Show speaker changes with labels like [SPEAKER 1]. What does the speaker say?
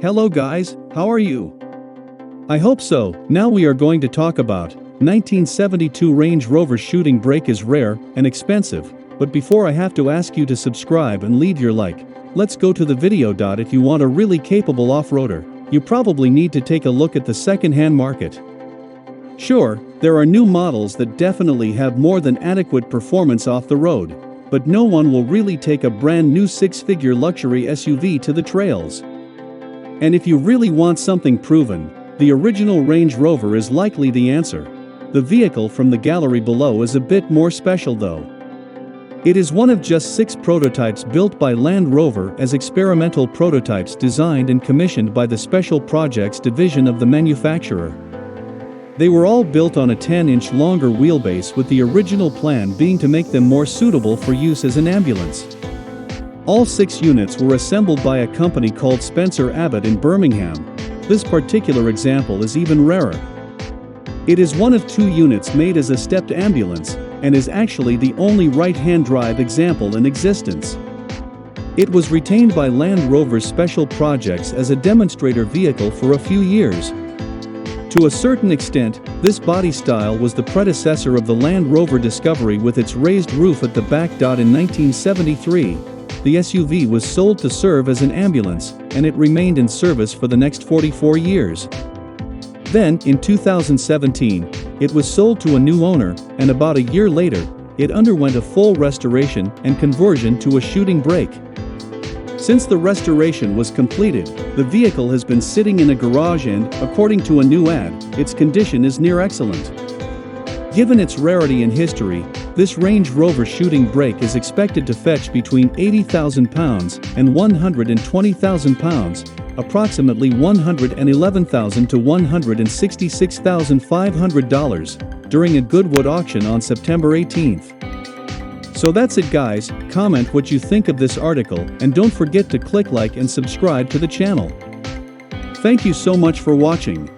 [SPEAKER 1] Hello guys, how are you? I hope so. Now we are going to talk about 1972 Range Rover shooting brake is rare and expensive, but before I have to ask you to subscribe and leave your like. Let's go to the video. If you want a really capable off-roader, you probably need to take a look at the second-hand market. Sure, there are new models that definitely have more than adequate performance off the road, but no one will really take a brand new six-figure luxury SUV to the trails. And if you really want something proven, the original Range Rover is likely the answer. The vehicle from the gallery below is a bit more special though. It is one of just 6 prototypes built by Land Rover as experimental prototypes designed and commissioned by the Special Projects division of the manufacturer. They were all built on a 10-inch longer wheelbase, with the original plan being to make them more suitable for use as an ambulance. All 6 units were assembled by a company called Spencer Abbott in Birmingham. This particular example is even rarer. It is one of 2 units made as a stepped ambulance, and is actually the only right-hand drive example in existence. It was retained by Land Rover's Special Projects as a demonstrator vehicle for a few years. To a certain extent, this body style was the predecessor of the Land Rover Discovery with its raised roof at the back. In 1973, the SUV was sold to serve as an ambulance, and it remained in service for the next 44 years. Then, in 2017, it was sold to a new owner, and about a year later, it underwent a full restoration and conversion to a shooting brake. Since the restoration was completed, the vehicle has been sitting in a garage and, according to a new ad, its condition is near excellent. Given its rarity and history, this Range Rover shooting brake is expected to fetch between £80,000 and £120,000, approximately $111,000 to $166,500, during a Goodwood auction on September 18th. So that's it guys, comment what you think of this article and don't forget to click like and subscribe to the channel. Thank you so much for watching.